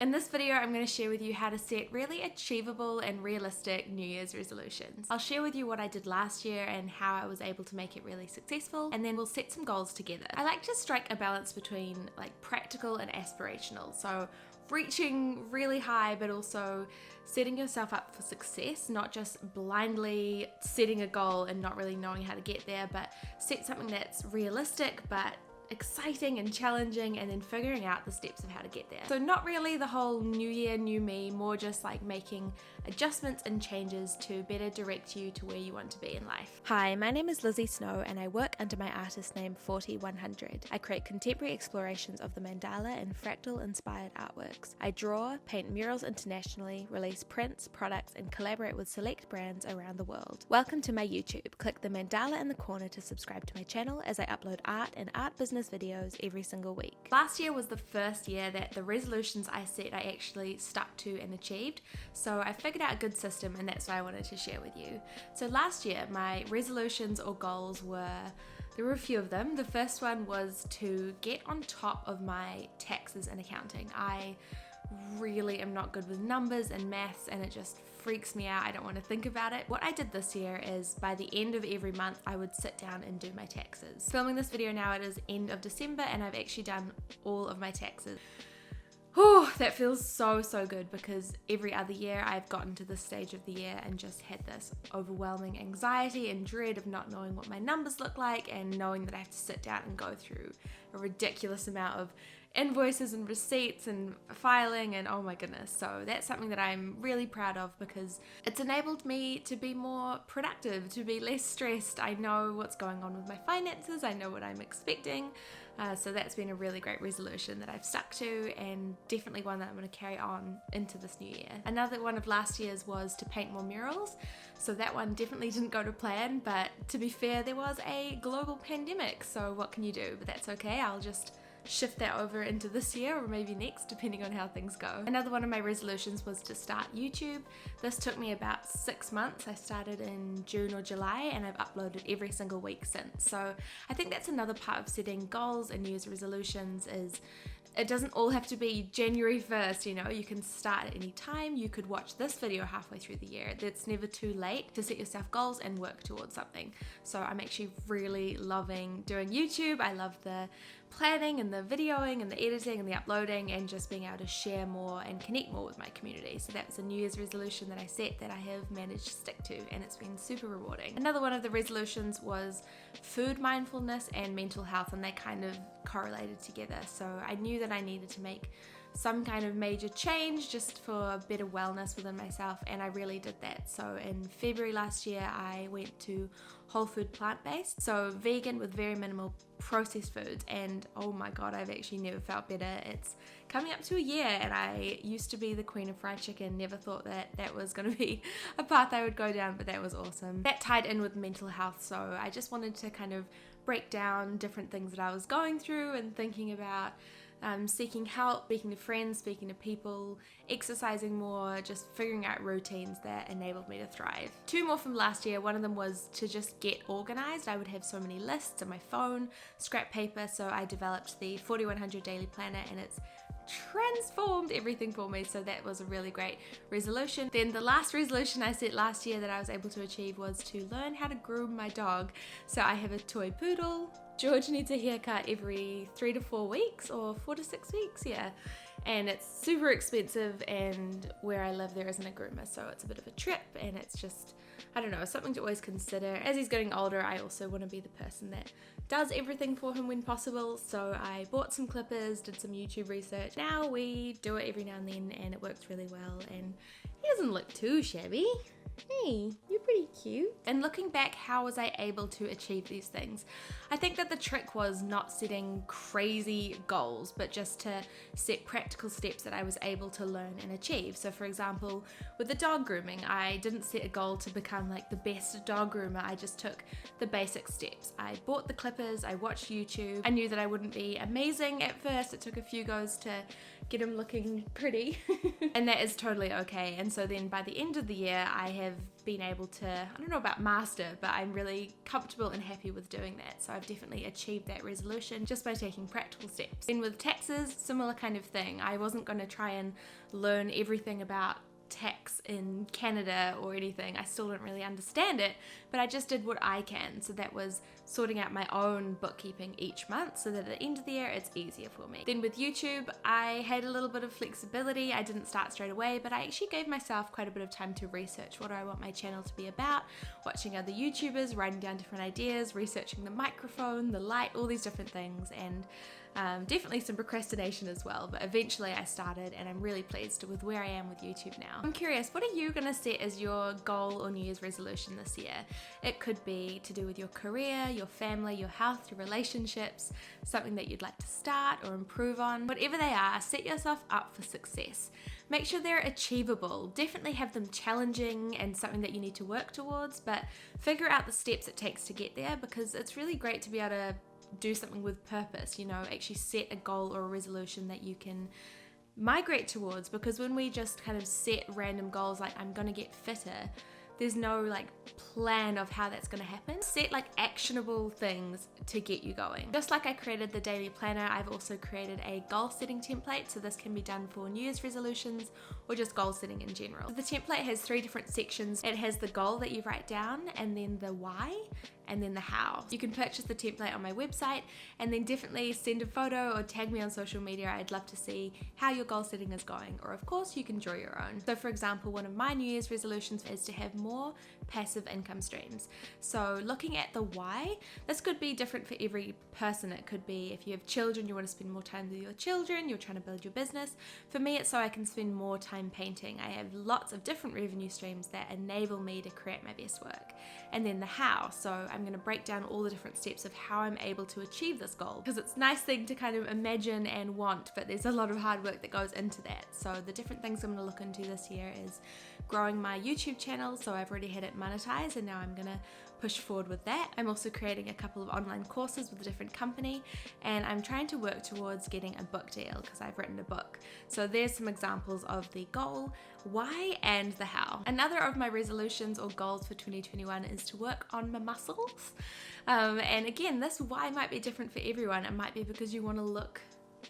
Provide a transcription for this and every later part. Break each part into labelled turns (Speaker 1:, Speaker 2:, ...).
Speaker 1: In this video, I'm going to share with you how to set really achievable and realistic New Year's resolutions. I'll share with you what I did last year and how I was able to make it really successful, and then we'll set some goals together. I like to strike a balance between practical and aspirational. So reaching really high, but also setting yourself up for success, not just blindly setting a goal and not really knowing how to get there, but set something that's realistic, but exciting and challenging, and then figuring out the steps of how to get there. So not really the whole new year, new me, more just like making adjustments and changes to better direct you to where you want to be in life. Hi, my name is Lizzie Snow and I work under my artist name 4100. I create contemporary explorations of the mandala and fractal inspired artworks. I draw, paint murals internationally, release prints, products, and collaborate with select brands around the world. Welcome to my YouTube. Click the mandala in the corner to subscribe to my channel as I upload art and art business videos every single week. Last year was the first year that the resolutions I set I actually stuck to and achieved, so I figured out a good system, and that's what I wanted to share with you. So last year my resolutions or goals there were a few of them. The first one was to get on top of my taxes and accounting. I really am not good with numbers and maths, and it just freaks me out. I don't want to think about it. What I did this year is by the end of every month I would sit down and do my taxes. Filming this video now, it is end of December and I've actually done all of my taxes. Oh, that feels so good, because every other year I've gotten to this stage of the year and just had this overwhelming anxiety and dread of not knowing what my numbers look like, and knowing that I have to sit down and go through a ridiculous amount of invoices and receipts and filing, and oh my goodness. So that's something that I'm really proud of, because it's enabled me to be more productive, to be less stressed. I know what's going on with my finances, I know what I'm expecting. So that's been a really great resolution that I've stuck to, and definitely one that I'm going to carry on into this new year. Another one of last year's was to paint more murals. So that one definitely didn't go to plan, but to be fair, there was a global pandemic, so what can you do? But that's okay, I'll just shift that over into this year or maybe next, depending on how things go. Another one of my resolutions was to start YouTube. This took me about 6 months. I started in June or July and I've uploaded every single week since. So I think that's another part of setting goals and New Year's resolutions, is it doesn't all have to be January 1st, you know, you can start at any time. You could watch this video halfway through the year. It's never too late to set yourself goals and work towards something. So I'm actually really loving doing YouTube. I love the planning and the videoing and the editing and the uploading, and just being able to share more and connect more with my community. So that's a New Year's resolution that I set that I have managed to stick to, and it's been super rewarding. Another one of the resolutions was food mindfulness and mental health, and they kind of correlated together. So I knew that I needed to make some kind of major change just for better wellness within myself, and I really did that. So in February last year I went to whole food plant-based, so vegan with very minimal processed foods, and oh my god, I've actually never felt better. It's coming up to a year, and I used to be the queen of fried chicken. Never thought that that was going to be a path I would go down, but that was awesome. That tied in with mental health, so I just wanted to kind of break down different things that I was going through and thinking about. Seeking help, speaking to friends, speaking to people, exercising more, just figuring out routines that enabled me to thrive. Two more from last year. One of them was to just get organized. I would have so many lists on my phone, scrap paper, so I developed the 4100 daily planner, and it's transformed everything for me. So that was a really great resolution. Then the last resolution I set last year that I was able to achieve was to learn how to groom my dog. So I have a toy poodle. George needs a haircut every 3 to 4 weeks, or 4 to 6 weeks, yeah. And it's super expensive, and where I live there isn't a groomer, so it's a bit of a trip, and it's just, I don't know, something to always consider. As he's getting older, I also want to be the person that does everything for him when possible, so I bought some clippers, did some YouTube research. Now we do it every now and then, and it works really well, and he doesn't look too shabby. Hey, you're pretty cute. And looking back, how was I able to achieve these things? I think that the trick was not setting crazy goals, but just to set practical steps that I was able to learn and achieve. So for example, with the dog grooming, I didn't set a goal to become like the best dog groomer. I just took the basic steps. I bought the clippers, I watched YouTube. I knew that I wouldn't be amazing at first. It took a few goes to get them looking pretty. And that is totally okay. And so then by the end of the year, I have been able to, I don't know about master, but I'm really comfortable and happy with doing that. So I've definitely achieved that resolution just by taking practical steps. Then with taxes, similar kind of thing. I wasn't going to try and learn everything about tax in Canada or anything. I still don't really understand it, but I just did what I can. So that was sorting out my own bookkeeping each month so that at the end of the year it's easier for me. Then with YouTube, I had a little bit of flexibility. I didn't start straight away, but I actually gave myself quite a bit of time to research what do I want my channel to be about, watching other YouTubers, writing down different ideas, researching the microphone, the light, all these different things, and definitely some procrastination as well, but eventually I started and I'm really pleased with where I am with YouTube now. I'm curious, what are you going to set as your goal or New Year's resolution this year? It could be to do with your career, your family, your health, your relationships, something that you'd like to start or improve on. Whatever they are, set yourself up for success. Make sure they're achievable. Definitely have them challenging and something that you need to work towards, but figure out the steps it takes to get there, because it's really great to be able to do something with purpose, you know, actually set a goal or a resolution that you can migrate towards. Because when we just kind of set random goals like I'm gonna get fitter, there's no like plan of how that's gonna happen. Set like actionable things to get you going. Just like I created the daily planner, I've also created a goal setting template. So this can be done for New Year's resolutions or just goal setting in general. The template has 3 different sections. It has the goal that you write down, and then the why, and then the how. You can purchase the template on my website, and then definitely send a photo or tag me on social media. I'd love to see how your goal setting is going, or of course you can draw your own. So for example, one of my New Year's resolutions is to have more passive income streams. So looking at the why, this could be different for every person. It could be if you have children, you want to spend more time with your children, you're trying to build your business. For me, it's so I can spend more time painting. I have lots of different revenue streams that enable me to create my best work. And then the how, so I'm going to break down all the different steps of how I'm able to achieve this goal, because it's a nice thing to kind of imagine and want, but there's a lot of hard work that goes into that. So the different things I'm going to look into this year is growing my YouTube channel. So I've already had it monetized, and now I'm going to push forward with that. I'm also creating a couple of online courses with a different company, and I'm trying to work towards getting a book deal because I've written a book. So there's some examples of the goal, why, and the how. Another of my resolutions or goals for 2021 is to work on my muscles. And again, this why might be different for everyone. It might be because you want to look,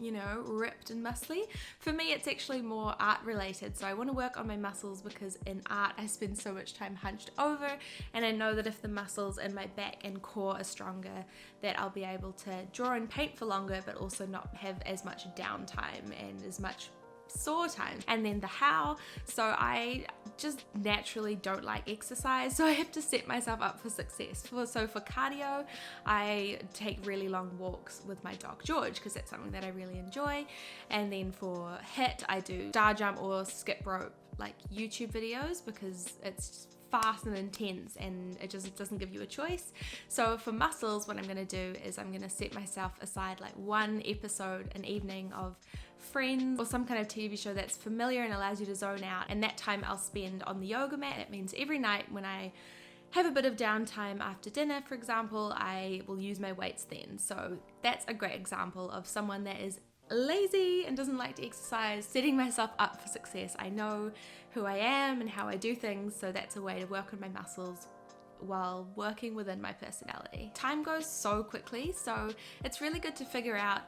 Speaker 1: you know, ripped and muscly. For me, it's actually more art related. So I want to work on my muscles because in art, I spend so much time hunched over, and I know that if the muscles in my back and core are stronger, that I'll be able to draw and paint for longer, but also not have as much downtime and as much sore time. And then the how, so I just naturally don't like exercise, so I have to set myself up for success. So for cardio, I take really long walks with my dog George because that's something that I really enjoy. And then for HIIT, I do star jump or skip rope like YouTube videos because it's fast and intense and it just doesn't give you a choice. So for muscles, what I'm going to do is I'm going to set myself aside like one episode an evening of Friends or some kind of TV show that's familiar and allows you to zone out, and that time I'll spend on the yoga mat. It means every night when I have a bit of downtime after dinner, for example, I will use my weights then. So that's a great example of someone that is lazy and doesn't like to exercise, setting myself up for success. I know who I am and how I do things, so that's a way to work on my muscles while working within my personality. Time goes so quickly, so it's really good to figure out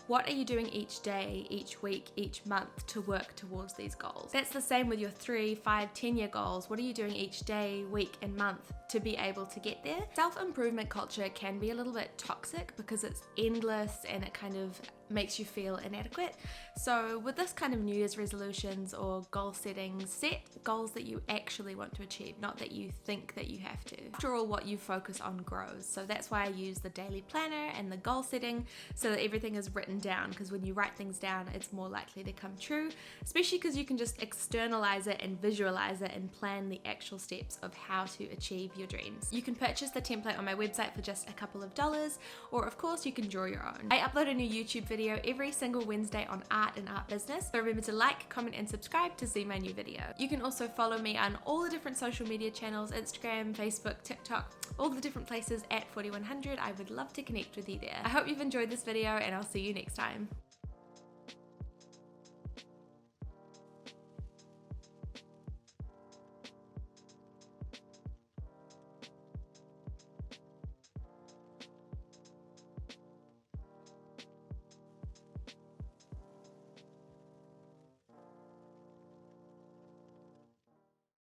Speaker 1: what are you doing each day, each week, each month to work towards these goals. That's the same with your 3, 5, 10-year goals. What are you doing each day, week, and month to be able to get there? Self-improvement culture can be a little bit toxic because it's endless and it kind of makes you feel inadequate. So with this kind of New Year's resolutions or goal setting, set goals that you actually want to achieve, not that you think that you have to. After all, what you focus on grows. So that's why I use the daily planner and the goal setting so that everything is written down, because when you write things down, it's more likely to come true, especially because you can just externalize it and visualize it and plan the actual steps of how to achieve your dreams. You can purchase the template on my website for just a couple of dollars, or of course you can draw your own. I upload a new YouTube video every single Wednesday on art and art business, so remember to like, comment, and subscribe to see my new video. You can also follow me on all the different social media channels, Instagram, Facebook, TikTok, all the different places at 4100. I would love to connect with you there. I hope you've enjoyed this video, and I'll see you next time.